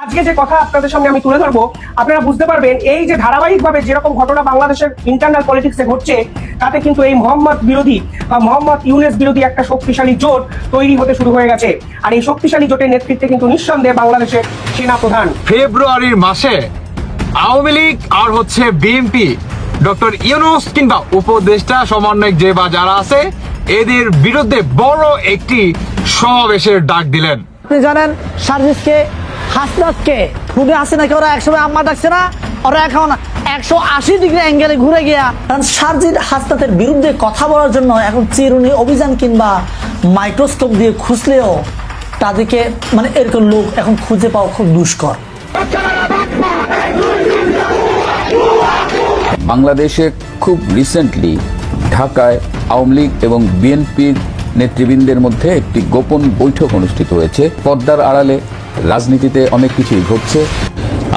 আজকে যে কথা আপনাদের সামনে আমি তুলে ধরবো, আপনারা বুঝতে পারবেন এই যে ধারাবাহিকভাবে যেরকম ঘটনা বাংলাদেশের ইন্টারনাল পলিটিক্সে ঘটছে, তাতে কিন্তু এই মোহাম্মদ বিরোধী বা মোহাম্মদ ইউনূস বিরোধী একটা শক্তিশালী জোট তৈরি হতে শুরু হয়ে গেছে। আর এই শক্তিশালী জোটের নেতৃত্বে কিন্তু নিঃসন্দেহে বাংলাদেশের সেনা প্রধান। ফেব্রুয়ারির মাসে আওয়ামী লীগ আর বিএনপি ডক্টর ইউনূস কিংবা উপদেষ্টা সমন্বয়ক যে বা যারা আছে এদের বিরুদ্ধে বড় একটি সমাবেশের ডাক দিলেন। আপনি জানেন সার্জিসকে, হাসনাতকে খুদে আসে নাকি ওরা একসময় আম্মা ডাকছে না, ওরা এখন 180 ডিগ্রি অ্যাঙ্গেলে ঘুরে গিয়া কারণ সার্জিদ হাসনাতের বিরুদ্ধে কথা বলার জন্য এখন চিরুনি অভিযান কিংবা মাইক্রোস্কোপ দিয়ে খুঁজলেও তাদেরকে এরকম লোক এখন খুঁজে পাওয়া খুব দুষ্কর। বাংলাদেশে খুব রিসেন্টলি ঢাকায় আওয়ামী লীগ এবং বিএনপির নেতৃবৃন্দের মধ্যে একটি গোপন বৈঠক অনুষ্ঠিত হয়েছে। পর্দার আড়ালে রাজনীতিতে অনেক কিছুই ঘটছে।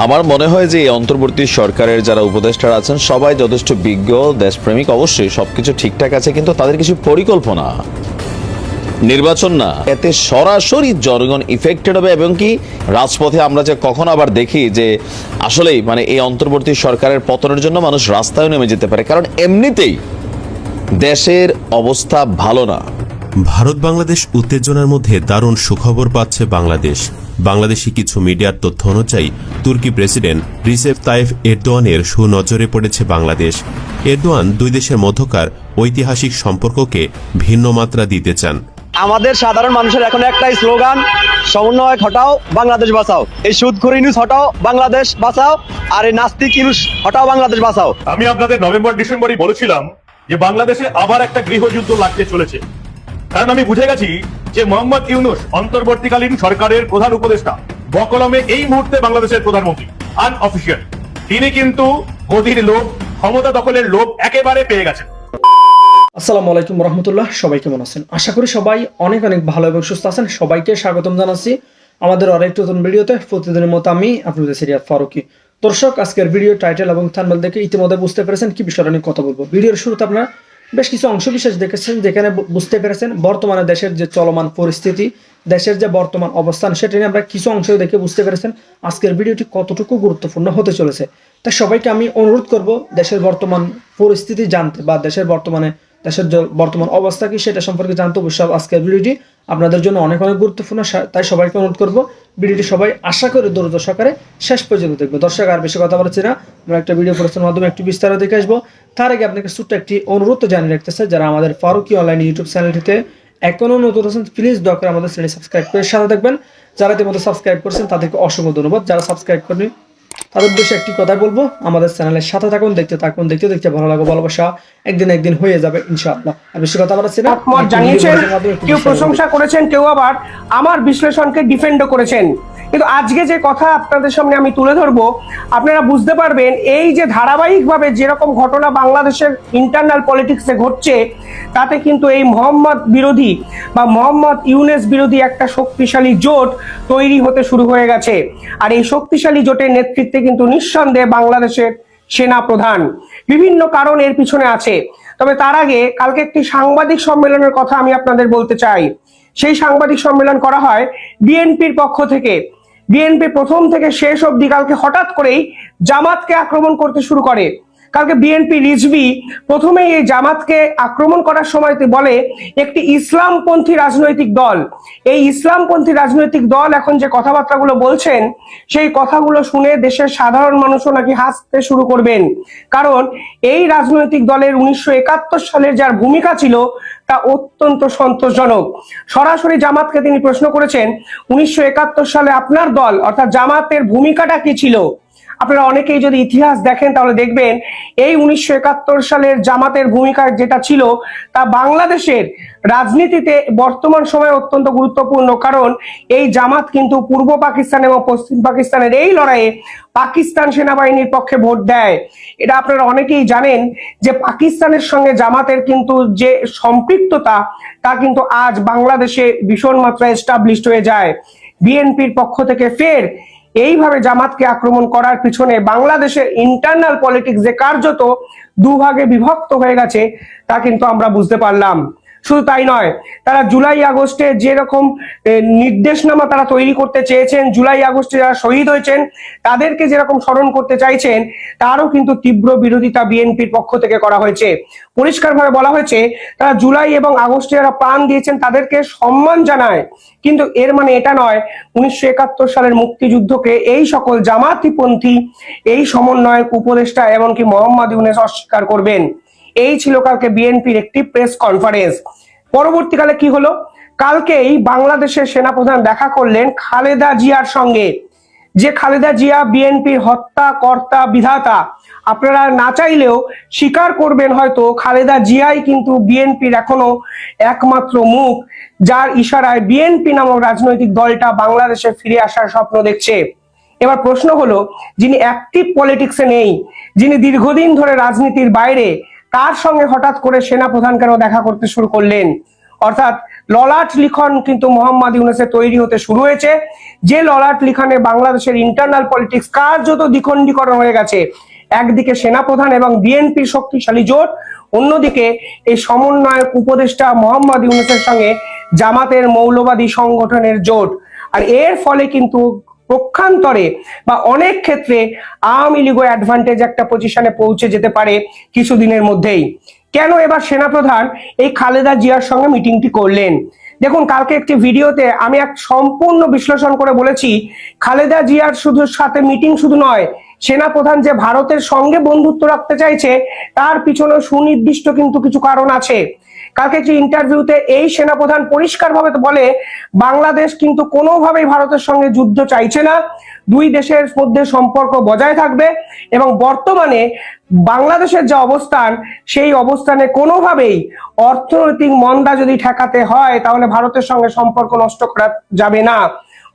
আমার মনে হয় যে এই অন্তর্বর্তী সরকারের যারা উপদেষ্টারা আছেন সবাই যথেষ্ট বিজ্ঞ, দেশপ্রেমিক, অবশ্যই সবকিছু ঠিকঠাক আছে, কিন্তু তাদের কিছু পরিকল্পনা, নির্বাচন না, এতে সরাসরি জনগণ ইফেক্টেড হবে। এবং কি রাজপথে আমরা যে কখন আবার দেখি যে আসলেই এই অন্তর্বর্তী সরকারের পতনের জন্য মানুষ রাস্তায় নেমে যেতে পারে, কারণ এমনিতেই দেশের অবস্থা ভালো না। ভারত বাংলাদেশ উত্তেজনার মধ্যে দারুণ সুখবর পাচ্ছে বাংলাদেশ। বাংলাদেশি কিছু মিডিয়ার তথ্য অনুযায়ী তুর্কি প্রেসিডেন্ট রিসেপ তাইফ এরদোয়ানের সুনজরে পড়েছে বাংলাদেশ। এরদোয়ান দুই দেশের মধ্যকার ঐতিহাসিক সম্পর্ককে ভিন্ন মাত্রা দিতে চান। আমাদের সাধারণ মানুষের এখন একটাই স্লোগান, সমন্বয় হটাও বাংলাদেশ বাঁচাও। এই সুদখোর ইউনূস হটাও বাংলাদেশ বাঁচাও, আর এই নাস্তিক ইউনূস হটাও বাংলাদেশ বাঁচাও। আমি আপনাদের নভেম্বর ডিসেম্বরই বলেছিলাম যে বাংলাদেশে আবার একটা গৃহযুদ্ধ লাগতে চলেছে, কারণ আমি বুঝে গেছি যে মোহাম্মদ ইউনূস অন্তর্বর্তীকালীন সরকারের প্রধান উপদেষ্টা, বকলমে এই মুহূর্তে বাংলাদেশের প্রধানমন্ত্রী আনঅফিসিয়াল, তিনি কিন্তু গদির লোভ, ক্ষমতা দখলের লোভ একেবারে পেয়ে গেছেন। আসসালামু আলাইকুম রহমতুল্লাহ, সবাই কেমন আছেন? আশা করি সবাই অনেক অনেক ভালো এবং সুস্থ আছেন। সবাইকে স্বাগতম জানাচ্ছি আমাদের আরেকটি নতুন ভিডিওতে। প্রতিদিনের মতো আমি আপনাদের সিরিয়াত ফারুকি। দর্শক, আজকের ভিডিও টাইটেল এবং থাম্বনেল দেখে ইতিমধ্যে বুঝতে পেরেছেন কি বিষয়টা নিয়ে কথা বলবো। ভিডিওর শুরুতে আপনারা বেশ কিছু অংশ বিশেষ দেখেছেন, যেখানে বুঝতে পেরেছেন বর্তমানে দেশের যে চলমান পরিস্থিতি, দেশের যে বর্তমান অবস্থান, সেটা নিয়ে আমরা কিছু অংশ দেখে বুঝতে পেরেছেন আজকের ভিডিওটি কতটুকু গুরুত্বপূর্ণ হতে চলেছে। তাই সবাইকে আমি অনুরোধ করব দেশের বর্তমান পরিস্থিতি জানতে বা দেশের বর্তমান অবস্থা কি সেটা সম্পর্কে জানতে অবশ্যই আজকের ভিডিওটি আপনাদের জন্য অনেক অনেক গুরুত্বপূর্ণ। তাই সবাইকে অনুরোধ করব ভিডিওটি সবাই আশা করে ধৈর্য সহকারে শেষ পর্যন্ত দেখবো। দর্শক, আর বেশি কথা বলছি না, আমরা একটা ভিডিও প্রস্তুতির মাধ্যমে একটু বিস্তারিত দেখে আসবো। তার আগে আপনাকে ছোট্ট একটি অনুরোধ জানিয়ে রাখতেছে, যারা আমাদের ফারুকি অনলাইন ইউটিউব চ্যানেলটিতে এখনো নতুন আছেন প্লিজ দয়া করে আমাদের চ্যানেল সাবস্ক্রাইব করে সাথে থাকবেন। যারা ইতিমধ্যে সাবস্ক্রাইব করছেন তাদেরকে অসংখ্য ধন্যবাদ। যারা সাবস্ক্রাইব করেনি তাদের উদ্দেশ্যে একটি কথা বলবো, আমাদের চ্যানেলের সাথে থাকুন, দেখতে থাকুন, দেখতে ভালো লাগবে, ভালোবাসা একদিন হয়ে যাবে ইনশাআল্লাহ। আর বেশি কথা বলছি না, জানিয়েছেন, কেউ প্রশংসা করেছেন, কেউ আবার আমার বিশ্লেষণকে ডিফেন্ডও করেছেন। কিন্তু আজকে যে কথা আপনাদের সামনে আমি তুলে ধরবো, আপনারা বুঝতে পারবেন এই যে ধারাবাহিকভাবে যেরকম ঘটনা বাংলাদেশের ইন্টারনাল পলিটিক্সে ঘটছে, তাতে কিন্তু এই মোহাম্মদ বিরোধী বা মোহাম্মদ ইউনূস বিরোধী একটা শক্তিশালী জোট তৈরি হতে শুরু হয়ে গেছে। আর এই শক্তিশালী জোটের নেতৃত্বে কিন্তু নিঃসন্দেহে বাংলাদেশের সেনা প্রধান। বিভিন্ন কারণ এর পিছনে আছে, তবে তার আগে কালকে একটি সাংবাদিক সম্মেলনের কথা আমি আপনাদের বলতে চাই। সেই সাংবাদিক সম্মেলন করা হয় বিএনপির পক্ষ থেকে। বিএনপি প্রথম থেকে শেষ অবধি কালকে হঠাৎ করেই জামাতকে আক্রমণ করতে শুরু করে। কালকে বিএনপি রিজভী প্রথমেই এই জামাতকে আক্রমণ করার সময় বলে একটি ইসলামপন্থী রাজনৈতিক দল। এই ইসলামপন্থী রাজনৈতিক দল এখন যে কথাবার্তাগুলো বলছেন, সেই কথাগুলো শুনে দেশের সাধারণ মানুষও নাকি হাসতে শুরু করবেন। কারণ এই রাজনৈতিক দলের 1971 সালের যার ভূমিকা ছিল তা অত্যন্ত সন্তোষজনক। সরাসরি জামাতকে তিনি প্রশ্ন করেছেন, 1971 সালে আপনার দল অর্থাৎ জামাতের ভূমিকাটা কি ছিল? আপনারা অনেকেই যদি ইতিহাস দেখেন তাহলে দেখবেন এই 1971 সালের জামাতের ভূমিকা যেটা ছিল তা বাংলাদেশের রাজনীতিতে বর্তমান সময়ে অত্যন্ত গুরুত্বপূর্ণ। কারণ এই জামাত কিন্তু পূর্ব পাকিস্তান এবং পশ্চিম পাকিস্তানের এই লড়াইয়ে পাকিস্তান সেনাবাহিনীর পক্ষে ভোট দেয়। এটা আপনারা অনেকেই জানেন যে পাকিস্তানের সঙ্গে জামাতের কিন্তু যে সম্পৃক্ততা তা কিন্তু আজ বাংলাদেশে ভীষণ মাত্রায় এস্টাবলিশড হয়ে যায়। বিএনপির পক্ষ থেকে ফের এইভাবে জামাতকে আক্রমণ করার পিছনে বাংলাদেশের ইন্টারনাল পলিটিক্স যে কার্যত দুভাগে বিভক্ত হয়ে গেছে তা কিন্তু আমরা বুঝতে পারলাম। শুধু তাই নয়, তারা জুলাই আগস্টে যেরকম নির্দেশনামা তারা তৈরি করতে চেয়েছেন, জুলাই আগস্টে যারা শহীদ হয়েছেন তাদেরকে যেরকম স্মরণ করতে চাইছেন, তারও কিন্তু তীব্র বিরোধিতা বিএনপির পক্ষ থেকে করা হয়েছে। পরিষ্কারভাবে বলা হয়েছে তারা জুলাই এবং আগস্টে যারা প্রাণ দিয়েছেন তাদেরকে সম্মান জানায়, কিন্তু এর মানে এটা নয় 1971 সালের মুক্তিযুদ্ধকে এই সকল জামাতিপন্থী, এই সমন্বয়ক, উপদেষ্টা এমনকি মোহাম্মদ ইউনূস অস্বীকার করবেন। এই ছিল কালকে বিএনপির একটি প্রেস কনফারেন্স। পরবর্তীকালে কি হলো, কালকেই বাংলাদেশের সেনাপ্রধান দেখা করলেন খালেদা জিয়ার সঙ্গে। যে খালেদা জিয়া বিএনপির হত্যা কর্তা বিধাতা, আপনারা না চাইলেও স্বীকার করবেন হয়তো খালেদা জিয়াই কিন্তু বিএনপির এখনো একমাত্র মুখ, যার ইশারায় বিএনপি নামক রাজনৈতিক দলটা বাংলাদেশে ফিরে আসার স্বপ্ন দেখছে। এবার প্রশ্ন হলো, যিনি অ্যাক্টিভ পলিটিক্সে নেই, যিনি দীর্ঘদিন ধরে রাজনীতির বাইরে, তার সঙ্গে হঠাৎ করে সেনাপ্রধান কেন দেখা করতে শুরু করলেন? অর্থাৎ ললাট লিখন কিন্তু মোহাম্মদ ইউনূসের তৈরি হতে শুরু হয়েছে, যে ললাট লিখনে বাংলাদেশের ইন্টারনাল পলিটিক্স কার্যত দ্বিখণ্ডীকরণ হয়ে গেছে। একদিকে সেনাপ্রধান এবং বিএনপির শক্তিশালী জোট, অন্যদিকে এই সমন্বয়ক উপদেষ্টা মোহাম্মদ ইউনূসের সঙ্গে জামাতের মৌলবাদী সংগঠনের জোট। আর এর ফলে কিন্তু পক্ষান্তরে বা অনেক ক্ষেত্রে আওয়ামী লীগও অ্যাডভান্টেজ একটা পজিশনে পৌঁছে যেতে পারে কিছুদিনের মধ্যেই। কেন এবার সেনাপ্রধান এই খালেদা জিয়ার সঙ্গে মিটিংটি করলেন? দেখুন, কালকে একটি ভিডিওতে আমি এক সম্পূর্ণ বিশ্লেষণ করে বলেছি খালেদা জিয়ার সাথে মিটিং শুধু নয়, সেনাপ্রধান যে ভারতের সঙ্গে বন্ধুত্ব রাখতে চাইছে তার পিছনে সুনির্দিষ্ট কিন্তু কিছু কারণ আছে। কালকে একটি ইন্টারভিউতে এই সেনাপ্রধান পরিষ্কারভাবে বলে বাংলাদেশ কিন্তু কোনোভাবেই ভারতের সঙ্গে যুদ্ধ চাইছে না, দুই দেশের মধ্যে সম্পর্ক বজায় থাকবে এবং বর্তমানে বাংলাদেশের যে অবস্থান, সেই অবস্থানে কোনোভাবেই অর্থনৈতিক মন্দা যদি ঠেকাতে হয় তাহলে ভারতের সঙ্গে সম্পর্ক নষ্ট করা যাবে না।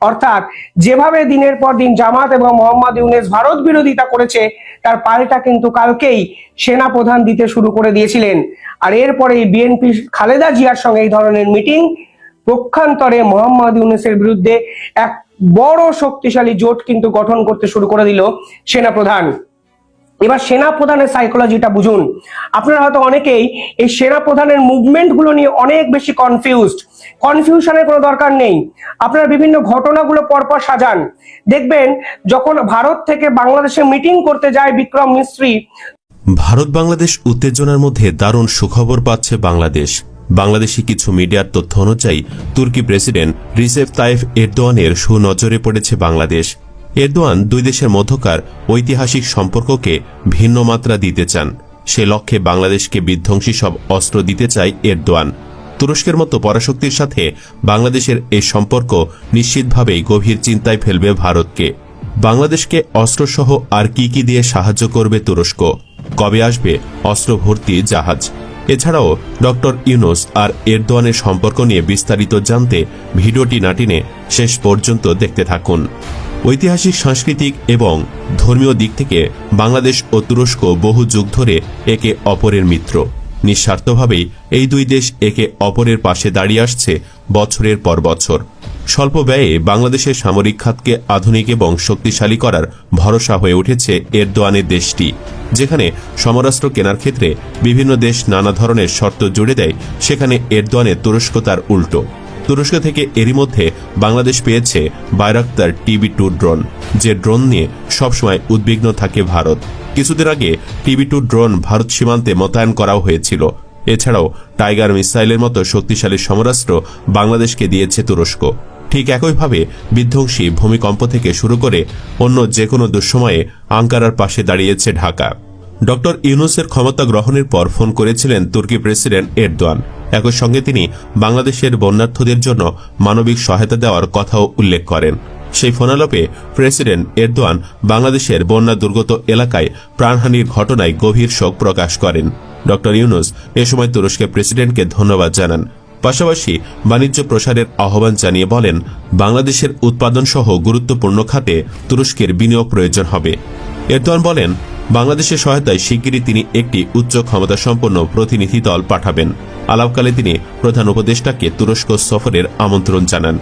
অর্থাৎ যেভাবে দিনের পর দিন জামাত এবং মোহাম্মদ ইউনূস ভারত বিরোধিতা করেছে, তার পাল্টা কিন্তু কালকেই সেনাপ্রধান দিতে শুরু করে দিয়েছিলেন। আর এরপরে বিএনপি খালেদা জিয়ার সঙ্গে এই ধরনের মিটিং, পক্ষান্তরে মোহাম্মদ ইউনূসের বিরুদ্ধে এক বড় শক্তিশালী জোট কিন্তু গঠন করতে শুরু করে দিল সেনাপ্রধান। এবার সেনাপ্রধানের সাইকোলজিটা বুঝুন। আপনারা হয়তো অনেকেই এই সেনাপ্রধানের মুভমেন্ট গুলো নিয়ে অনেক বেশি কনফিউশনের কোনো দরকার নেই। আপনারা বিভিন্ন ঘটনাগুলো পরপর সাজান, দেখবেন যখন ভারত থেকে বাংলাদেশে মিটিং করতে যায় বিক্রম মিস্ত্রি, ভারত বাংলাদেশ উত্তেজনার মধ্যে দারুণ সুখবর পাচ্ছে বাংলাদেশ। বাংলাদেশি কিছু মিডিয়ার তথ্য অনুযায়ী তুর্কি প্রেসিডেন্ট রিসেপ তাইফ এরদোয়ানের সুনজরে পড়েছে বাংলাদেশ। এরদোয়ান দুই দেশের মধ্যকার ঐতিহাসিক সম্পর্ককে ভিন্ন মাত্রা দিতে চান। সে লক্ষ্যে বাংলাদেশকে বিধ্বংসী সব অস্ত্র দিতে চায় এরদোয়ান। তুরস্কের মতো পরাশক্তির সাথে বাংলাদেশের এই সম্পর্ক নিশ্চিতভাবেই গভীর চিন্তায় ফেলবে ভারতকে। বাংলাদেশকে অস্ত্রসহ আর কি কি দিয়ে সাহায্য করবে তুরস্ক? কবে আসবে অস্ত্র ভর্তি জাহাজ? এছাড়াও ডক্টর ইউনূস আর এরদোয়ানের সম্পর্ক নিয়ে বিস্তারিত জানতে ভিডিওটি না টেনে শেষ পর্যন্ত দেখতে থাকুন। ঐতিহাসিক, সাংস্কৃতিক এবং ধর্মীয় দিক থেকে বাংলাদেশ ও তুরস্ক বহু যুগ ধরে একে অপরের মিত্র। নিঃস্বার্থভাবেই এই দুই দেশ একে অপরের পাশে দাঁড়িয়ে আসছে বছরের পর বছর। স্বল্প ব্যয়ে বাংলাদেশের সামরিক খাতকে আধুনিক এবং শক্তিশালী করার ভরসা হয়ে উঠেছে এরদোয়ানের দেশটি। যেখানে সমরাস্ত্র কেনার ক্ষেত্রে বিভিন্ন দেশ নানা ধরনের শর্ত জুড়ে দেয়, সেখানে এরদোয়ানের তুরস্ক তার উল্টো। তুরস্ক থেকে এরই মধ্যে বাংলাদেশ পেয়েছে বায়রাক্তার TB2 ড্রোন, যে ড্রোন নিয়ে সবসময় উদ্বিগ্ন থাকে ভারত। কিছুদিন আগে TB2 ড্রোন ভারত সীমান্তে মোতায়েন করাও হয়েছিল। এছাড়াও টাইগার মিসাইলের মতো শক্তিশালী সমরাস্ত্র বাংলাদেশকে দিয়েছে তুরস্ক। ঠিক একইভাবে বিধ্বংসী ভূমিকম্প থেকে শুরু করে অন্য যে কোনো দুঃসময়ে আঙ্কারার পাশে দাঁড়িয়েছে ঢাকা। ডক্টর ইউনূসের ক্ষমতা গ্রহণের পর ফোন করেছিলেন তুর্কি প্রেসিডেন্ট এরদোয়ান। একই সঙ্গে তিনি বাংলাদেশের বন্যার্থদের জন্য মানবিক সহায়তা দেওয়ার কথাও উল্লেখ করেন। সেই ফোনালাপে প্রেসিডেন্ট এরদোয়ান বাংলাদেশের বন্যা দুর্গত এলাকায় প্রাণহানির ঘটনায় গভীর শোক প্রকাশ করেন। ডক্টর ইউনূস এ সময় তুরস্কের প্রেসিডেন্টকে ধন্যবাদ জানান। পাশাপাশি বাণিজ্য প্রসারের আহ্বান জানিয়ে বলেন, বাংলাদেশের উৎপাদন সহ গুরুত্বপূর্ণ খাতে তুরস্কের বিনিয়োগ প্রয়োজন হবে। এরদোয়ান বলেন, বাংলাদেশের সহায়তায় শিগগিরই তিনি একটি উচ্চ ক্ষমতাসম্পন্ন প্রতিনিধি দল পাঠাবেন। আলাপকালে তিনি প্রধান উপদেষ্টাকে তুরস্ক সফরের আমন্ত্রণ জানান।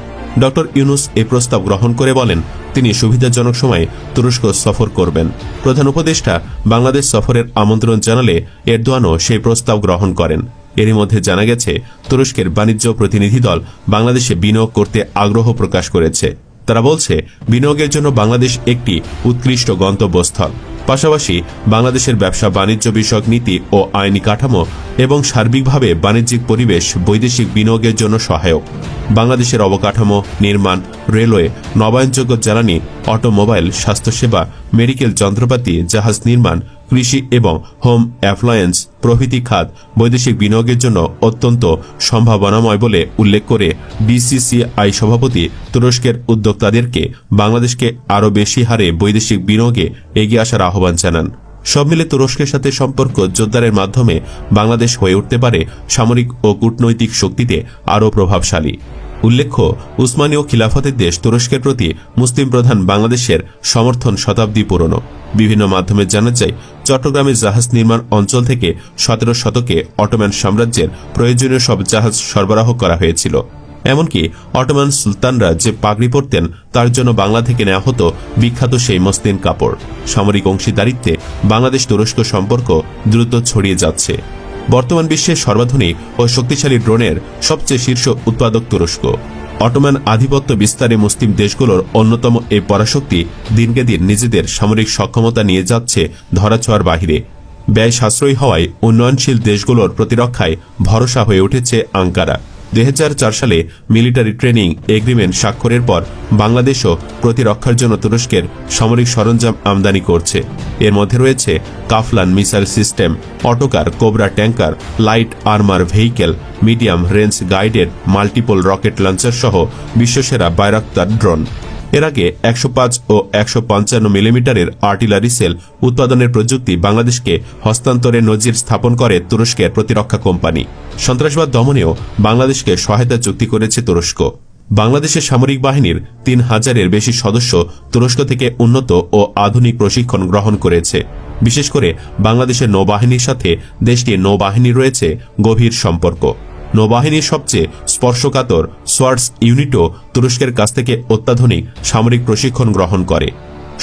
ডক্টর ইউনূস এই প্রস্তাব গ্রহণ করে বলেন, তিনি সুবিধাজনক সময়ে তুরস্ক সফর করবেন। প্রধান উপদেষ্টা বাংলাদেশ সফরের আমন্ত্রণ জানালে এরদোয়ানও সেই প্রস্তাব গ্রহণ করেন। এরই মধ্যে জানা গেছে তুরস্কের বাণিজ্য প্রতিনিধি দল বাংলাদেশে বিনিয়োগ করতে আগ্রহ প্রকাশ করেছে। তারা বলছে বিনিয়োগের জন্য বাংলাদেশ একটি উৎকৃষ্ট গন্তব্যস্থল। পাশাপাশি বাংলাদেশের ব্যবসা বাণিজ্য বিষয়ক নীতি ও আইনি কাঠামো এবং সার্বিকভাবে বাণিজ্যিক পরিবেশ বৈদেশিক বিনিয়োগের জন্য সহায়ক। বাংলাদেশের অবকাঠামো, নির্মাণ, রেলওয়ে, নবায়নযোগ্য জ্বালানি, অটোমোবাইল, স্বাস্থ্যসেবা, মেডিকেল যন্ত্রপাতি, জাহাজ নির্মাণ, কৃষি এবং হোম অ্যাপ্লায়েন্স প্রভৃতি খাত বৈদেশিক বিনিয়োগের জন্য অত্যন্ত সম্ভাবনাময় বলে উল্লেখ করে বিসিসিআই সভাপতি তুরস্কের উদ্যোক্তাদেরকে বাংলাদেশকে আরও বেশি হারে বৈদেশিক বিনিয়োগে এগিয়ে আসার আহ্বান জানান। সব মিলে তুরস্কের সাথে সম্পর্ক জোরদারের মাধ্যমে বাংলাদেশ হয়ে উঠতে পারে সামরিক ও কূটনৈতিক শক্তিতে আরও প্রভাবশালী। উল্লেখ্য, উসমানীয় খিলাফতের দেশ তুরস্কের প্রতি মুসলিম প্রধান বাংলাদেশের সমর্থন শতাব্দী পুরনো। বিভিন্ন মাধ্যমে জানা যায়, চট্টগ্রামের জাহাজ নির্মাণ অঞ্চল থেকে 17 শতকে অটোম্যান সাম্রাজ্যের প্রয়োজনীয় সব জাহাজ সরবরাহ করা হয়েছিল। এমনকি অটোম্যান সুলতানরা যে পাগড়ি পরতেন তার জন্য বাংলা থেকে নেওয়া হতো বিখ্যাত সেই মসলিন কাপড়। সামরিক অংশীদারিত্বে বাংলাদেশ তুরস্ক সম্পর্ক দ্রুত ছড়িয়ে যাচ্ছে। বর্তমান বিশ্বের সর্বাধুনিক ও শক্তিশালী ড্রোনের সবচেয়ে শীর্ষ উৎপাদক তুরস্ক। অটোম্যান আধিপত্য বিস্তারে মুসলিম দেশগুলোর অন্যতম এই পরাশক্তি দিনকে দিন নিজেদের সামরিক সক্ষমতা নিয়ে যাচ্ছে ধরাছোঁয়ার বাহিরে। ব্যয় সাশ্রয়ী হওয়ায় উন্নয়নশীল দেশগুলোর প্রতিরক্ষায় ভরসা হয়ে উঠেছে আঙ্কারা। 2004 সালে মিলিটারি ট্রেনিং এগ্রিমেন্ট স্বাক্ষরের পর বাংলাদেশও প্রতিরক্ষার জন্য তুরস্কের সামরিক সরঞ্জাম আমদানি করছে। এর মধ্যে রয়েছে কাফলান missile system, Otokar, Cobra tanker, light armour vehicle, medium range guided multiple rocket launcher সহ বিশ্বসেরা বাইরাক্তার ড্রোন। এর আগে 105 ও 155 মিলিমিটারের আর্টিলারি সেল উৎপাদনের প্রযুক্তি বাংলাদেশকে হস্তান্তরের নজির স্থাপন করে তুরস্কের প্রতিরক্ষা কোম্পানি। সন্ত্রাসবাদ দমনেও বাংলাদেশকে সহায়তা চুক্তি করেছে তুরস্ক। বাংলাদেশের সামরিক বাহিনীর 3000-এর বেশি সদস্য তুরস্ক থেকে উন্নত ও আধুনিক প্রশিক্ষণ গ্রহণ করেছে। বিশেষ করে বাংলাদেশের নৌবাহিনীর সাথে দেশটির নৌবাহিনীর রয়েছে গভীর সম্পর্ক। নৌবাহিনীর সবচেয়ে স্পর্শকাতর সোয়ার্ডস ইউনিটও তুরস্কের কাছ থেকে অত্যাধুনিক সামরিক প্রশিক্ষণ গ্রহণ করে।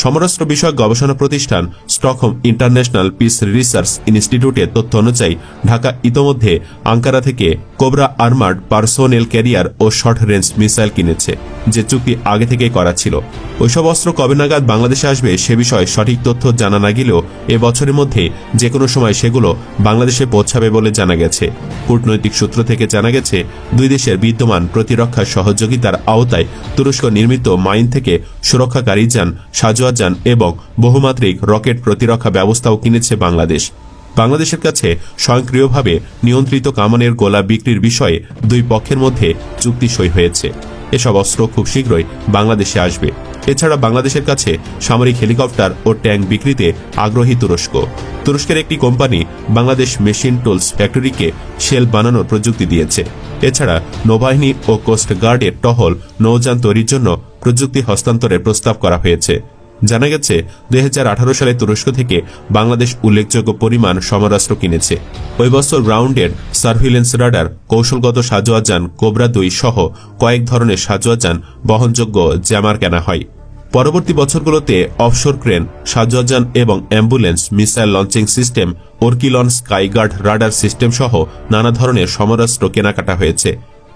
সমরাস্ত্র বিষয়ক গবেষণা প্রতিষ্ঠান স্টকহোম ইন্টারন্যাশনাল পিস রিসার্চ ইনস্টিটিউটের তথ্য অনুযায়ী ঢাকা ইতোমধ্যে আঙ্কারা থেকে কোবরা আর্মার্ড পার্সোনেল ক্যারিয়ার ও শর্ট রেঞ্জ মিসাইল কিনেছে, যে চুক্তি আগে থেকেই করা ছিল। ওইসব অস্ত্র কবে নাগাদ বাংলাদেশে আসবে সে বিষয়ে সঠিক তথ্য জানা না গেলেও এ বছরের মধ্যে যে কোনো সময় সেগুলো বাংলাদেশে পৌঁছাবে বলে জানা গেছে। কূটনৈতিক সূত্র থেকে জানা গেছে, দুই দেশের বিদ্যমান প্রতিরক্ষা সহযোগিতার আওতায় তুরস্ক নির্মিত মাইন থেকে সুরক্ষাকারী যান, সাজোয়া যান এবং বহুমাত্রিক রকেট প্রতিরক্ষা ব্যবস্থাও কিনেছে বাংলাদেশ। বাংলাদেশের কাছে স্বয়ংক্রিয়ভাবে নিয়ন্ত্রিত কামানের গোলা বিক্রির বিষয়ে দুই পক্ষের মধ্যে চুক্তি সই হয়েছে। এসব অস্ত্র খুব শীঘ্রই বাংলাদেশে আসবে। এছাড়া বাংলাদেশের কাছে সামরিক হেলিকপ্টার ও ট্যাঙ্ক বিক্রিতে আগ্রহী তুরস্ক। তুরস্কের একটি কোম্পানি বাংলাদেশ মেশিন টুলস ফ্যাক্টরিকে শেল বানানোর প্রযুক্তি দিয়েছে। এছাড়া নৌবাহিনী ও কোস্ট গার্ডের টহল নৌযান তৈরির জন্য প্রযুক্তি হস্তান্তরের প্রস্তাব করা হয়েছে। জানা গেছে 2018 সালে তুরস্ক থেকে বাংলাদেশ উল্লেখযোগ্য পরিমাণ সমরাস্ত্র কিনেছে। ওই বছর গ্রাউন্ডেড সার্ভিলেন্স রাডার, কৌশলগত সাজোয়া যান কোবরা 2 সহ কয়েক ধরনের সাজোয়া যান বহনযোগ্য জ্যামার কেনা হয়। পরবর্তী বছরগুলোতে অফশোর ক্রেন, সাজোয়া যান এবং ambulance, missile launching system, Oerlikon Skyguard radar system সহ নানা ধরনের সমরাস্ত্র কেনাকাটা হয়েছে।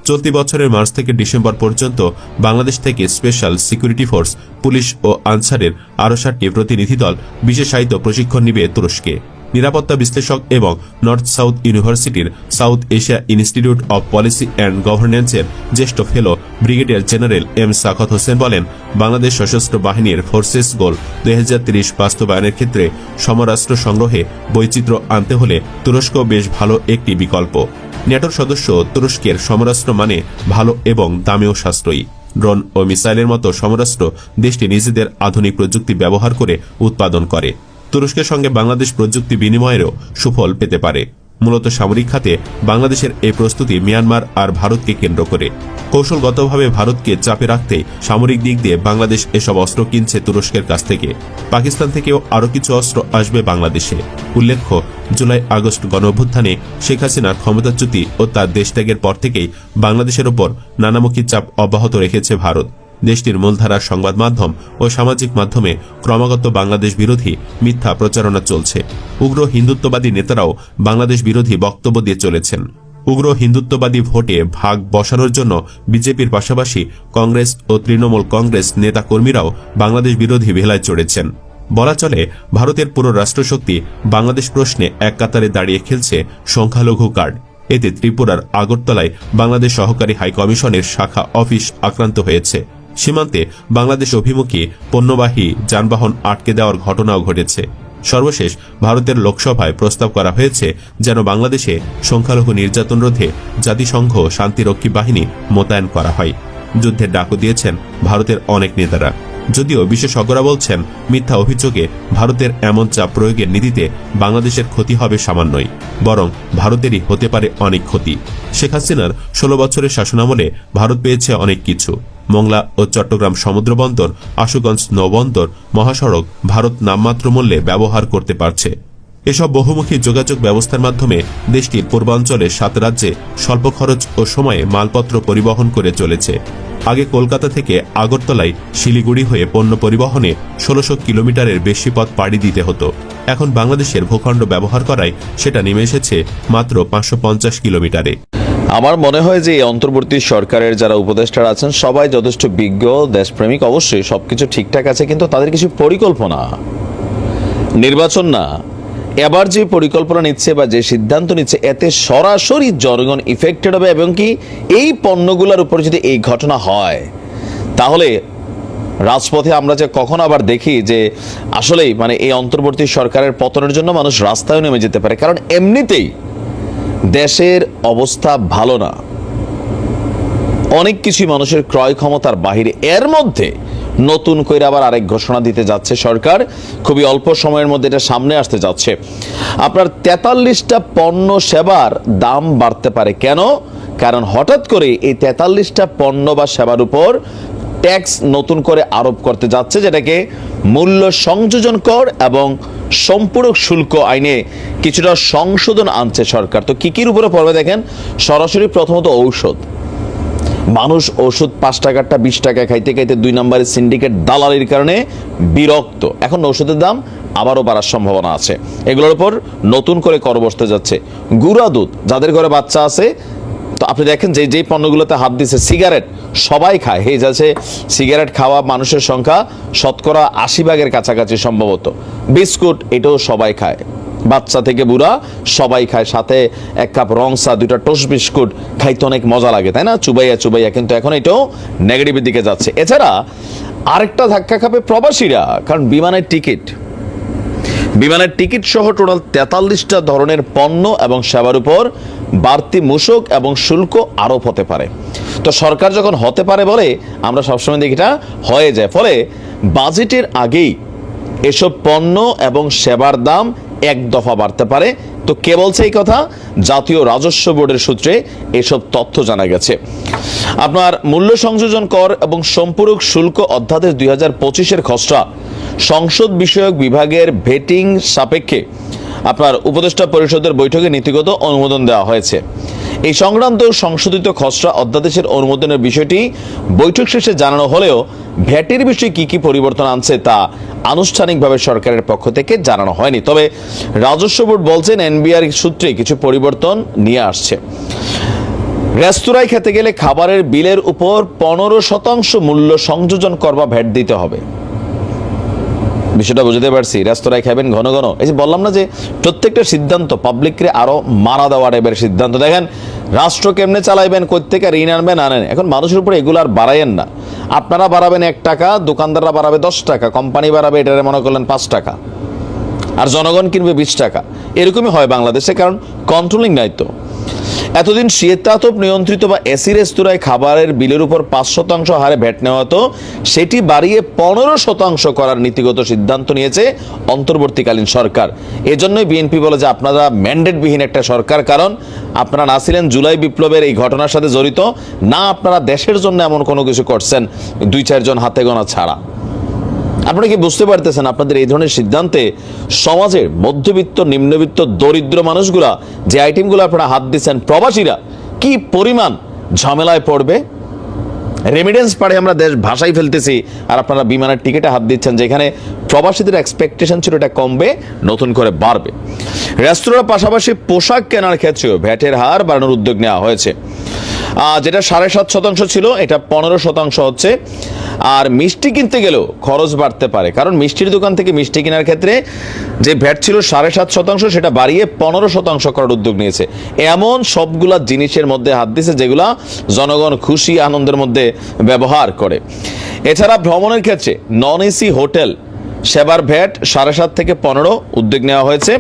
চলতি বছরের মার্চ থেকে ডিসেম্বর পর্যন্ত বাংলাদেশ থেকে স্পেশাল সিকিউরিটি ফোর্স, পুলিশ ও আনসারের আরও 7টি প্রতিনিধি দল বিশেষায়িত প্রশিক্ষণ নিবে তুরস্কে। নিরাপত্তা বিশ্লেষক এবং নর্থ সাউথ ইউনিভার্সিটির South Asia Institute of Policy and গভর্নেন্সের জ্যেষ্ঠ fellow brigadier general M Sakhawat Hossain বলেন, বাংলাদেশ সশস্ত্র বাহিনীর ফোর্সেস গোল 2030 বাস্তবায়নের ক্ষেত্রে সমরাস্ত্র সংগ্রহে বৈচিত্র্য আনতে হলে তুরস্ক বেশ ভালো একটি বিকল্প। ন্যাটোর সদস্য তুরস্কের সমরাস্ত্র মানে ভালো এবং দামেও সাশ্রয়ী। ড্রোন ও মিসাইলের মতো সমরাস্ত্র দেশটি নিজেদের আধুনিক প্রযুক্তি ব্যবহার করে উৎপাদন করে। তুরস্কের সঙ্গে বাংলাদেশ প্রযুক্তি বিনিময়েরও সুফল পেতে পারে। মূলত সামরিক খাতে বাংলাদেশের এই প্রস্তুতি মিয়ানমার আর ভারতকে কেন্দ্র করে। কৌশলগতভাবে ভারতকে চাপে রাখতে সামরিক দিক দিয়ে বাংলাদেশ এসব অস্ত্র কিনছে তুরস্কের কাছ থেকে। পাকিস্তান থেকেও আরও কিছু অস্ত্র আসবে বাংলাদেশে। উল্লেখ্য, জুলাই আগস্ট গণঅভ্যুত্থানে শেখ হাসিনার ক্ষমতাচ্যুতি ও তার দেশত্যাগের পর থেকেই বাংলাদেশের ওপর নানামুখী চাপ অব্যাহত রেখেছে ভারত। দেশটির মূলধারার সংবাদ মাধ্যম ও সামাজিক মাধ্যমে ক্রমাগত বাংলাদেশ বিরোধী মিথ্যা প্রচারণা চলছে। উগ্র হিন্দুত্ববাদী নেতারাও বাংলাদেশ বিরোধী বক্তব্য দিয়ে চলেছেন। উগ্র হিন্দুত্ববাদী ভোটে ভাগ বসানোর জন্য বিজেপির পাশাপাশি কংগ্রেস ও তৃণমূল কংগ্রেস নেতাকর্মীরাও বাংলাদেশ বিরোধী ভেলায় চড়েছেন। বলা চলে ভারতের পুরো রাষ্ট্রশক্তি বাংলাদেশ প্রশ্নে এক কাতারে দাঁড়িয়ে খেলছে সংখ্যালঘু কার্ড। এতে ত্রিপুরার আগরতলায় বাংলাদেশ সহকারী হাইকমিশনের শাখা অফিস আক্রান্ত হয়েছে। সীমান্তে বাংলাদেশ অভিমুখী পণ্যবাহী যানবাহন আটকে দেওয়ার ঘটনাও ঘটেছে। সর্বশেষ ভারতের লোকসভায় প্রস্তাব করা হয়েছে যেন বাংলাদেশে সংখ্যালঘু নির্যাতন রোধে জাতিসংঘ শান্তিরক্ষী বাহিনী মোতায়েন করা হয়। যুদ্ধের ডাকও দিয়েছেন ভারতের অনেক নেতারা। যদিও বিশেষজ্ঞরা বলছেন মিথ্যা অভিযোগে ভারতের এমন চাপ প্রয়োগের নীতিতে বাংলাদেশের ক্ষতি হবে সামান্যই, বরং ভারতেরই হতে পারে অনেক ক্ষতি। শেখ হাসিনার 16 বছরের শাসনামলে ভারত পেয়েছে অনেক কিছু। মোংলা ও চট্টগ্রাম সমুদ্রবন্দর, আশুগঞ্জ নৌবন্দর, মহাসড়ক ভারত নামমাত্র মূল্যে ব্যবহার করতে পারছে। এসব বহুমুখী যোগাযোগ ব্যবস্থার মাধ্যমে দেশটির পূর্বাঞ্চলে 7 রাজ্যে স্বল্প খরচ ও সময়ে মালপত্র পরিবহন করে চলেছে। আগে কলকাতা থেকে আগরতলায় শিলিগুড়ি হয়ে পণ্য পরিবহনে 1600 কিলোমিটারের বেশি পথ পাড়ি দিতে হতো। এখন বাংলাদেশের ভূখণ্ড ব্যবহার করায় সেটা নেমে এসেছে মাত্র 550 কিলোমিটারে। আমার মনে হয় যে এই অন্তর্বর্তী সরকারের যারা উপদেষ্টারা আছেন সবাই যথেষ্ট বিজ্ঞ, দেশপ্রেমিক, অবশ্যই সবকিছু ঠিকঠাক আছে, কিন্তু তাদের কিছু পরিকল্পনা, নির্বাচন না, এবার যে পরিকল্পনা নিচ্ছে বা যে সিদ্ধান্ত নিচ্ছে এতে সরাসরি জনগণ ইফেক্টেড হবে। এবং কি এই পণ্যগুলোর উপর যদি এই ঘটনা হয় তাহলে রাজপথে আমরা যে কখন আবার দেখি যে আসলেই মানে এই অন্তর্বর্তী সরকারের পতনের জন্য মানুষ রাস্তায় নেমে যেতে পারে। কারণ এমনিতেই দেশের অবস্থা ভালো না, অনেক কিছু মানুষের ক্রয় ক্ষমতার বাহিরে। এর মধ্যে নতুন করে আবার আরেক ঘোষণা দিতে যাচ্ছে সরকার, খুবই অল্প সময়ের মধ্যে এটা সামনে আসতে যাচ্ছে। আপনার 43টা পণ্য সেবার দাম বাড়তে পারে। কেন? কারণ হঠাৎ করে এই 43টা পণ্য বা সেবার উপর ট্যাক্স নতুন করে আরোপ করতে যাচ্ছে, যেটাকে মূল্য সংযোজন কর এবং সম্পূরক শুল্ক আইনে কিছুটা সংশোধন আনছে সরকার। তো কি কির উপরে পড়বে দেখেন, সরাসরি প্রথমত ঔষধ। মানুষ ওষুধ 5 টাকারটা 20 টাকা খাইতে খাইতে 2 নম্বরের সিন্ডিকেট দালালির কারণে বিরক্ত। এখন ওষুধের দাম আবারও বাড়ার সম্ভাবনা আছে। এগুলোর উপর নতুন করে কর বসতে যাচ্ছে। গুঁড়া দুধ, যাদের ঘরে বাচ্চা আছে, তো আপনি দেখেন যে যেই পণ্যগুলোতে হাত দিচ্ছে, সিগারেট সবাই খায়, এই যাচ্ছে সিগারেট খাওয়া মানুষের সংখ্যা শতকরা 80% কাছাকাছি সম্ভবত। বিস্কুট এটাও সবাই খায়, বাচ্চা থেকে বুড়া সবাই খায়। সাথে 1 কাপ রংসা, 2টা টোস্ট বিস্কুট খাইতে অনেক মজা লাগে, তাই না? চুবাইয়া চুবাইয়া। কিন্তু এখন এটাও নেগেটিভের দিকে যাচ্ছে। এছাড়া আরেকটা ধাক্কা খাবে প্রবাসীরা, কারণ বিমানের টিকিট সহ টোটাল 43টা ধরনের পণ্য এবং সেবার উপর বাড়তি মূসক এবং শুল্ক আরোপ হতে পারে। তো সরকার যখন হতে পারে বলে, আমরা সবসময় দেখি এটা হয়ে যায়। ফলে বাজেটের আগেই এসব পণ্য এবং সেবার দাম 1 দফা বাড়তে পারে। তো কে বলছে এই কথা? জাতীয় রাজস্ব বোর্ডের সূত্রে এসব তথ্য জানা গেছে। আপনার মূল্য সংযোজন কর এবং সম্পূরক শুল্ক অধ্যাদেশ 2025-এর খসড়া সংসদ বিষয়ক বিভাগের ভেটিং সাপেক্ষে আপনার উপদেষ্টা পরিষদের বৈঠকে নীতিগত অনুমোদন দেওয়া হয়েছে। এই সংক্রান্ত সংশোধিত খসড়া অধ্যাদেশের অনুমোদনের বিষয়টি বৈঠক শেষে জানানো হলেও ভ্যাটের বিষয়ে কি কি পরিবর্তন আনছে তা আনুষ্ঠানিকভাবে সরকারের পক্ষ থেকে জানানো হয়নি। তবে রাজস্ব বোর্ড বলছেন এনবিআর সূত্রে কিছু পরিবর্তন নিয়ে আসছে। রেস্তোরাঁয় খেতে গেলে খাবারের বিলের উপর 15% মূল্য সংযোজন কর বা ভ্যাট দিতে হবে। বিষয়টা বুঝতে পারছি, রেস্তোরাঁয় খাবেন ঘন ঘন। এই যে বললাম না যে প্রত্যেকটা সিদ্ধান্ত পাবলিকরে আরো মারা দেওয়া টাইপের সিদ্ধান্ত। দেখেন রাষ্ট্র কেমনে চালাইবেন, কোত্থেকে ঋণ আনবেন, আনেন। এখন মানুষের উপরে এগুলো আর বাড়াইয়েন না। আপনারা বাড়াবেন 1 টাকা, দোকানদাররা বাড়াবে 10 টাকা, কোম্পানি বাড়াবে এটারে মনে করলেন 5 টাকা, আর জনগণ কিনবে 20 টাকা। এরকমই হয় বাংলাদেশে, কারণ কন্ট্রোলিং নাই তো। এতদিন শীতাতপ নিয়ন্ত্রিত বা এসি রেস্তোরাঁয় খাবারের বিলের উপর 5% হারে ভ্যাট নেওয়া হতো, সেটি বাড়িয়ে 15% করার নীতিগত সিদ্ধান্ত নিয়েছে অন্তর্বর্তীকালীন সরকার। এজন্যই বিএনপি বলে যে আপনারা ম্যান্ডেটবিহীন একটা সরকার, কারণ আপনারা না ছিলেন জুলাই বিপ্লবের এই ঘটনার সাথে জড়িত, না আপনারা দেশের জন্য এমন কোনো কিছু করছেন 2-4 জন হাতে গোনা ছাড়া। আপনারা কি বুঝতে পারতেছেন আপনাদের এই ধরনের সিদ্ধান্তে সমাজের মধ্যবিত্ত, নিম্নবিত্ত, দরিদ্র মানুষগুলা, যে আইটেমগুলো আপনারা হাত দিচ্ছেন, প্রবাসীরা কি পরিমাণ ঝামেলায় পড়বে? রেমিডেন্স পাড়ে আমরা দেশ ভাষাই ফেলতেছি, আর আপনারা বিমানের টিকিটে হাত দিচ্ছেন, যেখানে প্রবাসীদের এক্সপেকটেশন ছিল এটা কমবে, নতুন করে বাড়বে। রেস্তোরাঁর পাশাপাশি পোশাক কেনার ক্ষেত্রেও ভ্যাটের হার বাড়ানোর উদ্যোগ নেওয়া হয়েছে, যেটা 7.5% ছিল, এটা 15% হচ্ছে। আর মিষ্টি কিনতে গেলেও খরচ বাড়তে পারে, কারণ মিষ্টির দোকান থেকে মিষ্টি কেনার ক্ষেত্রে যে ভ্যাট ছিল 7.5%, সেটা বাড়িয়ে 15% করার উদ্যোগ নিয়েছে। এমন সবগুলা জিনিসের মধ্যে হাত দিয়েছে যেগুলা জনগণ খুশি আনন্দের মধ্যে ব্যবহার করে। এছাড়া ভ্রমণের ক্ষেত্রে নন এসি হোটেল সেবার ভ্যাট 7.5 থেকে 15 উদ্যোগ নেওয়া হয়েছে।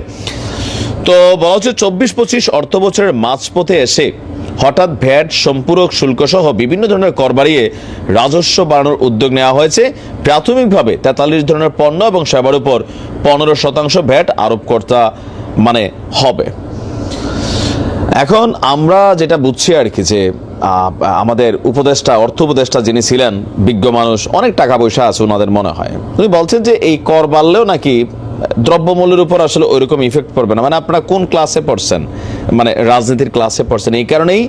তো বলা হচ্ছে 24-25 অর্থ বছরের মাঝপথে এসে হঠাৎ ভ্যাট, সম্পূরক শুল্ক সহ বিভিন্ন ধরনের কর বাড়িয়ে রাজস্ব বাড়ানোর উদ্যোগ নেওয়া হয়েছে। প্রাথমিকভাবে 43 ধরনের পণ্য এবং সেবার উপর 15% ভ্যাট আরোপ করতে হবে। এখন আমরা যেটা বুঝছি আর কি, যে আমাদের উপদেষ্টা, অর্থ উপদেষ্টা যিনি ছিলেন, বিজ্ঞ মানুষ, অনেক টাকা পয়সা আছে ওনাদের মনে হয়, উনি বলছেন যে এই কর বাড়লেও নাকি দ্রব্যমূল্যের উপর আসলে ওইরকম ইফেক্ট পড়বে না। আপনারা কোন ক্লাসে পড়ছেন? রাজনীতির ক্লাসে পড়ছেন। এই কারণেই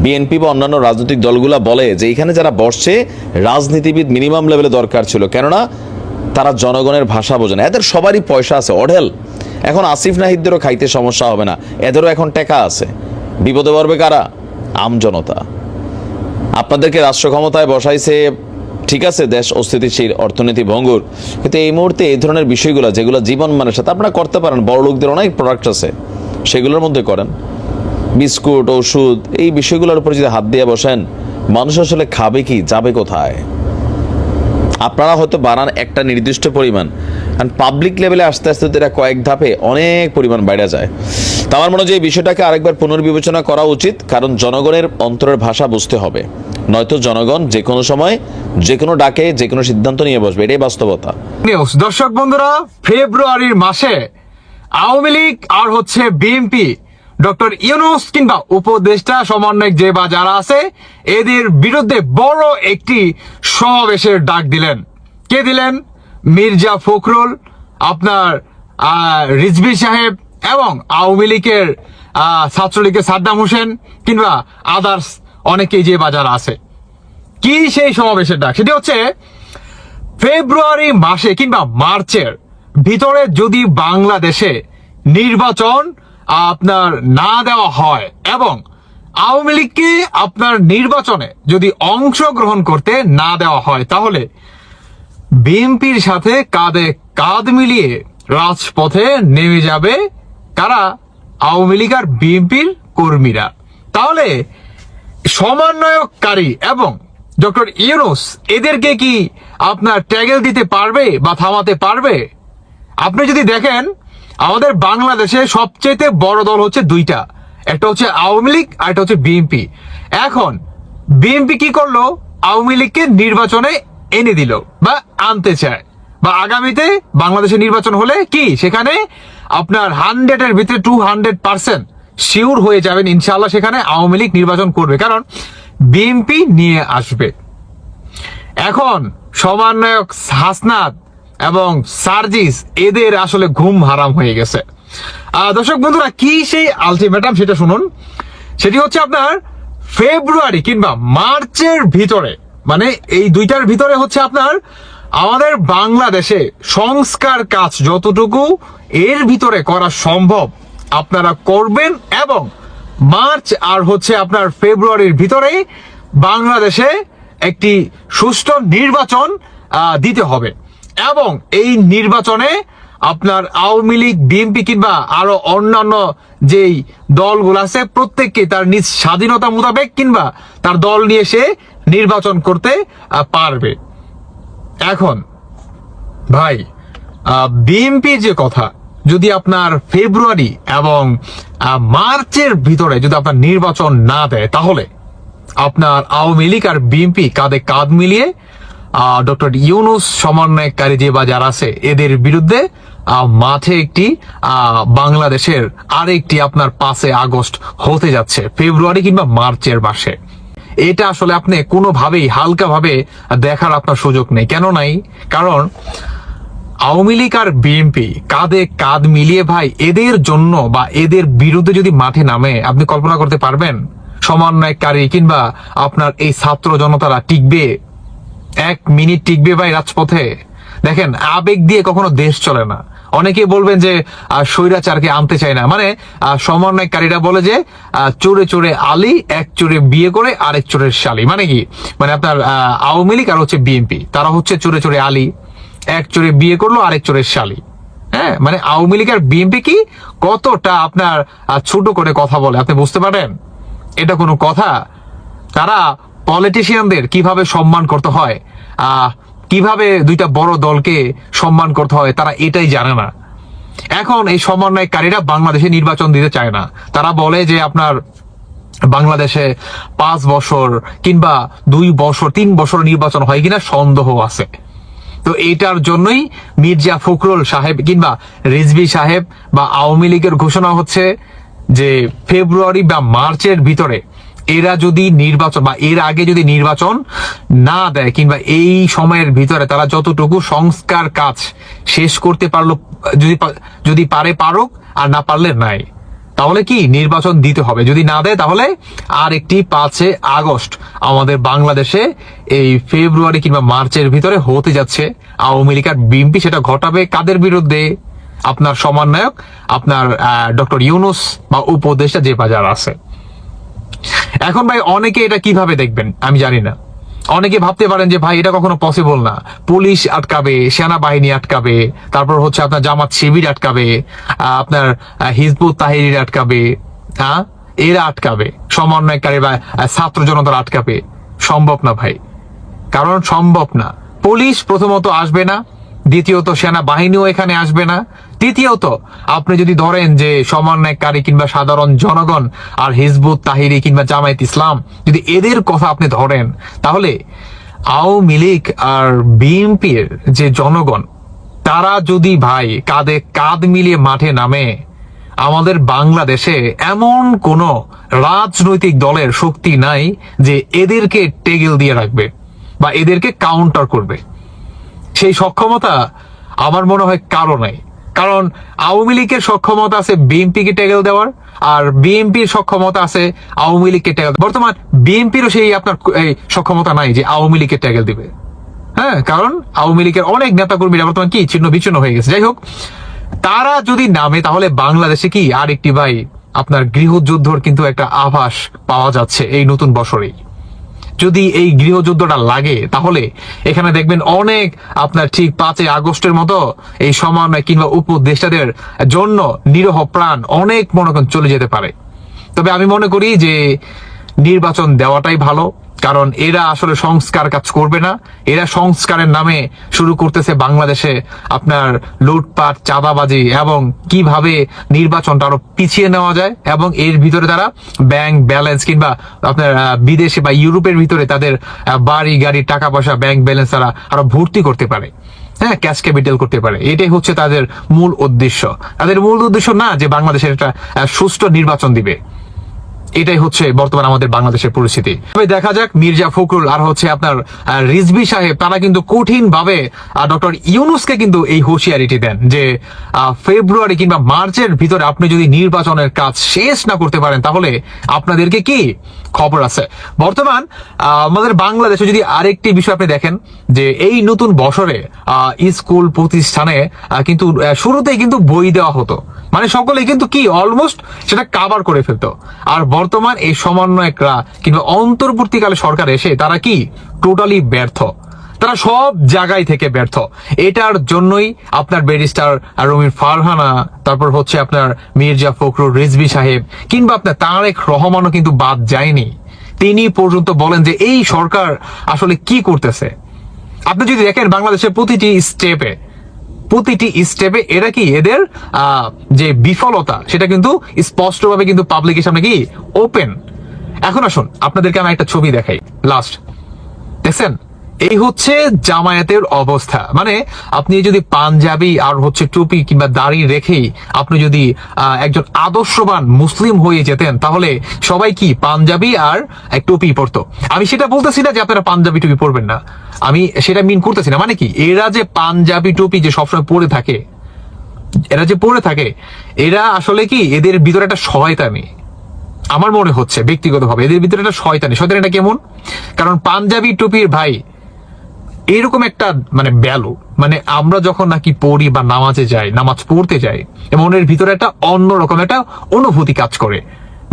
বিএনপি বা অন্যান্য রাজনৈতিক দলগুলা বলে যে এখানে যারা বসছে রাজনীতিবিদ মিনিমাম লেভেলে দরকার ছিল, কেননা তারা জনগণের ভাষা বোঝে না। এদের সবারই পয়সা আছে, অঢেল। এখন আসিফ নাহিদদেরও খাইতে সমস্যা হবে না, এদেরও এখন টাকা আছে। বিপদে পড়বে কারা? আমজনতা। আপনাদেরকে রাষ্ট্র ক্ষমতায় বসাইছে, ঠিক আছে, দেশ অস্থিতিশীল, অর্থনীতি ভঙ্গুর, কিন্তু এই মুহূর্তে এই ধরনের বিষয়গুলো যেগুলো জীবন মানের সাথে আপনারা করতে পারেন, বড় লোকদের অনেক প্রোডাক্ট আছে, সেগুলোর মধ্যে করেন। বিস্কুট, ওষুধ, এই বিষয়গুলোর উপর যদি হাত দিয়ে বসেন, মানুষ আসলে খাবে কি, যাবে কোথায়? আপনারা হয়তো বানান একটা নির্দিষ্ট পরিমাণ, কারণ পাবলিক লেভেলে আস্তে আস্তে এরা কয়েক ধাপে অনেক পরিমাণ বাইরে যায়। তো আমার মনে হয় যে এই বিষয়টাকে আরেকবার পুনর্বিবেচনা করা উচিত, কারণ জনগণের অন্তরের ভাষা বুঝতে হবে, নয়তো জনগণ যে কোনো সময় যে কোনো ডাকে যে কোনো সিদ্ধান্ত নিয়ে বসবে, এটাই বাস্তবতা। দর্শক বন্ধুরা, ফেব্রুয়ারির মাসে আওয়ামী লীগ আর হচ্ছে বিএনপি, ডক্টর ইউনূস কিংবা উপদেষ্টা সমন্বয়ক যে বা যারা আছে, এদের বিরুদ্ধে বড় একটি সমাবেশের ডাক দিলেন। কে দিলেন? মির্জা ফখরুল, আপনার রিজভী সাহেব এবং আওয়ামী লীগের ছাত্রলীগের সাদ্দাম হোসেন কিংবা আদার্স অনেকেই যে বা যারা আছে। কি সেই সমাবেশের ডাক? সেটি হচ্ছে ফেব্রুয়ারি মাসে কিংবা মার্চের ভিতরে যদি বাংলাদেশে নির্বাচন আপনার না দেওয়া হয় এবং আওয়ামী লীগকে আপনার নির্বাচনে যদি অংশগ্রহণ করতে না দেওয়া হয়, তাহলে বিএনপির সাথে কাঁধে কাঁধ মিলিয়ে রাজপথে নেমে যাবে কারা? আওয়ামী লীগ আর বিএনপির কর্মীরা। তাহলে সমন্বয়কারী এবং ডক্টর ইউনূস এদেরকে কি আপনার ট্যাগেল দিতে পারবে বা থামাতে পারবে? আপনি যদি দেখেন, আমাদের বাংলাদেশে সবচেয়ে বড় দল হচ্ছে দুইটা, একটা হচ্ছে আওয়ামী লীগ আর একটা হচ্ছে বিএনপি। এখন বিএনপি কি করলো? আওয়ামী লীগকে নির্বাচনে এনে দিল বা আনতে চায়, বা আগামীতে বাংলাদেশে নির্বাচন হলে কি সেখানে আপনার 100-এর ভিতরে 200% শিওর হয়ে যাবেন ইনশাআল্লাহ সেখানে আওয়ামী লীগ নির্বাচন করবে, কারণ বিএনপি নিয়ে আসবে। এখন সমন্বয়ক হাসনাত এবং সার্জিস এদের আসলে ঘুম হারাম হয়ে গেছে। দর্শক বন্ধুরা, কি সেই আলটিমেটাম সেটা শুনুন। সেটি হচ্ছে আপনার ফেব্রুয়ারি কিংবা মার্চের ভিতরে, এই দুইটার ভিতরে হচ্ছে আপনার আমাদের বাংলাদেশে সংস্কার কাজ যতটুকু এর ভিতরে করা সম্ভব আপনারা করবেন, এবং মার্চ আর হচ্ছে আপনার ফেব্রুয়ারির ভিতরে বাংলাদেশে একটি সুষ্ঠু নির্বাচন দিতে হবে, এবং এই নির্বাচনে আপনার আওয়ামী লীগ, বিএনপি কিংবা আরো অন্যান্য যেই দলগুলো আছে প্রত্যেককে তার নিজ স্বাধীনতা মোতাবেক কিংবা তার দল নিয়ে সে নির্বাচন করতে পারবে। এখন ভাই, বিএনপি যে কথা, যদি আপনার ফেব্রুয়ারি এবং মার্চের ভিতরে যদি আপনার নির্বাচন না দেয়, তাহলে আপনার আওয়ামী লীগ আর বিএনপি কাঁধে কাঁধ মিলিয়ে ডক্টর ইউনূস সমন্বয়কারী যে বা যারা আছে এদের বিরুদ্ধে মাঠে একটি বাংলাদেশের আরেকটি আপনার 5 আগস্ট হতে যাচ্ছে ফেব্রুয়ারি কিংবা মার্চের মাসে। এটা আসলে আপনি কোনোভাবেই হালকা ভাবে দেখার আপনার সুযোগ নেই। কেন নাই? কারণ আওয়ামী লীগ আর বিএনপি কাঁধে কাঁধ মিলিয়ে ভাই এদের জন্য বা এদের বিরুদ্ধে যদি মাঠে নামে, আপনি কল্পনা করতে পারবেন সমন্বয়কারী কিংবা আপনার এই ছাত্র জনতারা টিকবে? 1 মিনিট টিকবে ভাই রাজপথে? দেখেন, আবেগ দিয়ে কখনো দেশ চলে না। অনেকে বলবেন যে স্বৈরাচারকে আনতে চায় না, মানে সমন্বয়কারীরা বলে যে চোরে চোরে আলী, এক চোরে বিয়ে করে আরেক চোরের শালি। মানে কি, মানে আপনার আওয়ামী লীগ আর হচ্ছে বিএনপি, তারা হচ্ছে চোরে চোরে আলী, এক চোরে বিয়ে করলো আরেক চোরের শালি। হ্যাঁ, মানে আওয়ামী লীগ আর বিএনপি কি কতটা আপনার ছোট করে কথা বলে আপনি বুঝতে পারেন? এটা কোনো কথা? তারা পলিটিশিয়ানদের কিভাবে সম্মান করতে হয়, কিভাবে দুইটা বড় দলকে সম্মান করতে হয়, তারা এটাই জানে না। এখন এই সমন্বয়কারীরা বাংলাদেশে নির্বাচন দিতে চায় না। তারা বলে যে আপনার বাংলাদেশে 5 বছর কিংবা 2 বছর 3 বছর নির্বাচন হয় কিনা সন্দেহ আছে। তো এইটার জন্যই মির্জা ফখরুল সাহেব কিংবা রিজভী সাহেব বা আওয়ামী লীগের ঘোষণা হচ্ছে যে ফেব্রুয়ারি বা মার্চের ভিতরে এরা যদি নির্বাচন বা এর আগে যদি নির্বাচন না দেয় কিংবা এই সময়ের ভিতরে তারা যতটুকু সংস্কার কাজ শেষ করতে পারলো, যদি পারে পারুক, আর না পারলে নাই, তাহলে কি নির্বাচন দিতে হবে। যদি না দেয় তাহলে আর একটি 5 আগস্ট আমাদের বাংলাদেশে এই ফেব্রুয়ারি কিংবা মার্চের ভিতরে হতে যাচ্ছে আওয়ামী লীগ আর বিএনপি। সেটা ঘটাবে কাদের বিরুদ্ধে? আপনার সমন্বয়ক, আপনার ডক্টর ইউনূস বা উপদেষ্টা যে বাজার আছে। এখন ভাই অনেকে এটা কিভাবে দেখবেন আমি জানি না। অনেকে ভাবতে পারেন যে ভাই এটা কখনো পসিবল না, পুলিশ আটকাবে, সেনাবাহিনী আটকাবে, তারপর হচ্ছে আপনার জামাত শিবির আটকাবে, আপনার হিজবুত তাহরির আটকাবে, এরা আটকাবে, সমন্বয়কারী বা ছাত্র জনতার আটকাবে। সম্ভব না ভাই, কারণ সম্ভব না। পুলিশ প্রথমত আসবে না, দ্বিতীয়ত সেনাবাহিনীও এখানে আসবে না, তৃতীয়ত আপনি যদি ধরেন যে সমন্বয়কারী কিংবা সাধারণ জনগণ আর হিজবুত তাহরি কিংবা জামায়াত ইসলাম যদি এদের কথা আপনি ধরেন, তাহলে আওয়ামী লীগ আর বিএনপির যে জনগণ তারা যদি ভাই কাঁধে কাঁধ মিলিয়ে মাঠে নামে, আমাদের বাংলাদেশে এমন কোন রাজনৈতিক দলের শক্তি নাই যে এদেরকে টেগেল দিয়ে রাখবে বা এদেরকে কাউন্টার করবে। সেই সক্ষমতা আমার মনে হয় কারো নাই। কারণ আওয়ামী লীগের সক্ষমতা আছে বিএনপিকে টেগেল দেওয়ার, আর বিএনপির সক্ষমতা আছে আওয়ামী লীগকে টেগেল। বর্তমান বিএনপিরও সেই আপনার এই সক্ষমতা নাই যে আওয়ামী লীগকে টেগেল দিবে। হ্যাঁ, কারণ আওয়ামী লীগের অনেক নেতাকর্মীরা বর্তমান কি ছিন্ন বিচ্ছিন্ন হয়ে গেছে। যাই হোক, তারা যদি নামে তাহলে বাংলাদেশে কি আরেকটি ভাই আপনার গৃহযুদ্ধর কিন্তু একটা আভাস পাওয়া যাচ্ছে এই নতুন বছরেই। যদি এই গৃহযুদ্ধটা লাগে তাহলে এখানে দেখবেন অনেক আপনার ঠিক 5 আগস্টের মতো এই সমন্বয় কিংবা উপদেষ্টাদের জন্য নিরহ প্রাণ অনেক মনে করেন চলে যেতে পারে। তবে আমি মনে করি যে নির্বাচন দেওয়াটাই ভালো, কারণ এরা আসলে সংস্কার কাজ করবে না। এরা সংস্কারের নামে শুরু করতেছে বাংলাদেশে আপনার লুটপাট, চাঁদাবাজি এবং কিভাবে নির্বাচনটা আরো পিছিয়ে নেওয়া যায়, এবং এর ভিতরে তারা ব্যাংক ব্যালেন্স কিংবা আপনার বিদেশে বা ইউরোপের ভিতরে তাদের বাড়ি গাড়ি টাকা পয়সা ব্যাংক ব্যালেন্স তারা আরো ভর্তি করতে পারে। হ্যাঁ, ক্যাশ ক্যাপিটাল করতে পারে। এটাই হচ্ছে তাদের মূল উদ্দেশ্য। তাদের মূল উদ্দেশ্য না যে বাংলাদেশের একটা সুষ্ঠু নির্বাচন দিবে। এটাই হচ্ছে বর্তমান আমাদের বাংলাদেশের পরিস্থিতি। তবে দেখা যাক মির্জা ফখরুল আর হচ্ছে আপনার রিজভী সাহেব তারা কিন্তু কঠিন ভাবে ডক্টর ইউনূসকে কিন্তু এই হুঁশিয়ারিটি দেন যে ফেব্রুয়ারি কিংবা মার্চের ভিতরে আপনি যদি নির্বাচনের কাজ শেষ না করতে পারেন তাহলে আপনাদেরকে কি খবর আছে। বর্তমান আমাদের বাংলাদেশে যদি আরেকটি বিষয় আপনি দেখেন যে এই নতুন বছরে স্কুল প্রতিষ্ঠানে কিন্তু শুরুতেই কিন্তু বই দেওয়া হতো, মানে সকলে কিন্তু কি অলমোস্ট সেটা কাভার করে ফেলতো। আর বর্তমান এই সমন্বয়করা কিংবা অন্তর্বর্তীকালে সরকার এসে তারা কি টোটালি ব্যর্থ, তারা সব জায়গায় থেকে ব্যর্থ। এটার জন্যই আপনার ব্যারিস্টার রুমিন ফারহানা, তারপর হচ্ছে আপনার মির্জা ফখরুল, রিজভী সাহেব কিংবা আপনার তারেক রহমানও কিন্তু বাদ যায়নি। তিনি পর্যন্ত বলেন যে এই সরকার আসলে কি করতেছে। আপনি যদি দেখেন বাংলাদেশের প্রতিটি স্টেপে এরা কি এদের যে বিফলতা সেটা কিন্তু স্পষ্টভাবে কিন্তু পাবলিকের সামনে কি ওপেন। এখন আসুন আপনাদেরকে আমি একটা ছবি দেখাই। লাস্ট দেখছেন, এই হচ্ছে জামায়াতের অবস্থা। মানে আপনি যদি পাঞ্জাবি আর হচ্ছে টুপি কিংবা দাড়ি রেখেই আপনি যদি একজন আদর্শবান মুসলিম হয়ে যেতেন তাহলে সবাই কি পাঞ্জাবি আর টুপি পরতো। আমি সেটা বলতেছি না যে আপনারা পাঞ্জাবি টুপি পরবেন না, আমি সেটা মিন করতেছি না। মানে কি এরা যে পাঞ্জাবি টুপি যে সবসময় পরে থাকে, এরা আসলে কি এদের ভিতরে একটা শয়তানি আমার মনে হচ্ছে ব্যক্তিগতভাবে এদের ভিতরে একটা শয়তানিটা কেমন, কারণ পাঞ্জাবি টুপির ভাই এরকম একটা মানে ভ্যালু, মানে আমরা যখন নাকি পড়ি বা নামাজে যাই, নামাজ পড়তে যাই, মনের ভিতরে একটা অন্যরকম একটা অনুভূতি কাজ করে,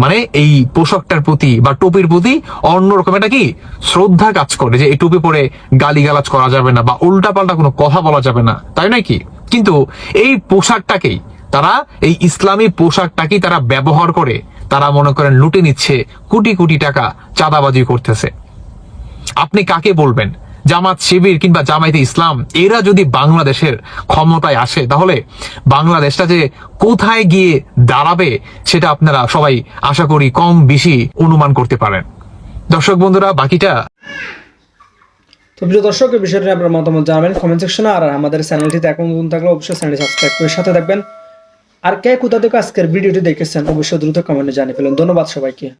মানে এই পোশাকটার প্রতি বা টুপির প্রতি অন্যরকম একটা কি শ্রদ্ধা কাজ করে, যে এই টুপি পরে গালিগালাজ করা যাবে না বা উল্টাপাল্টা কোনো কথা বলা যাবে না, তাই নয় কি? কিন্তু এই পোশাকটাকেই তারা, এই ইসলামী পোশাকটাকেই তারা ব্যবহার করে তারা মনে করেন লুটে নিচ্ছে, কোটি কোটি টাকা চাঁদাবাজি করতেছে। আপনি কাকে বলবেন? জামাত শিবির কিংবা জামায়াতে ইসলাম এরা যদি বাংলাদেশের ক্ষমতায় আসে তাহলে বাংলাদেশটা যে কোথায় গিয়ে দাঁড়াবে সেটা আপনারা সবাই আশা করি কম বেশি অনুমান করতে পারেন। দর্শক বন্ধুরা, বাকিটা তো প্রিয় দর্শক, এই বিষয়টি আপনার মতামত জানাবেন কমেন্ট সেকশনে। আর আমাদের চ্যানেলটিতে এখন নতুন থাকলে অবশ্যই চ্যানেলটি সাবস্ক্রাইব করে সাথে থাকবেন। আর কে কোথা থেকে আজকের ভিডিওটি দেখেছেন অবশ্যই দ্রুত কমেন্টে জানিয়ে ফেলুন। ধন্যবাদ সবাইকে।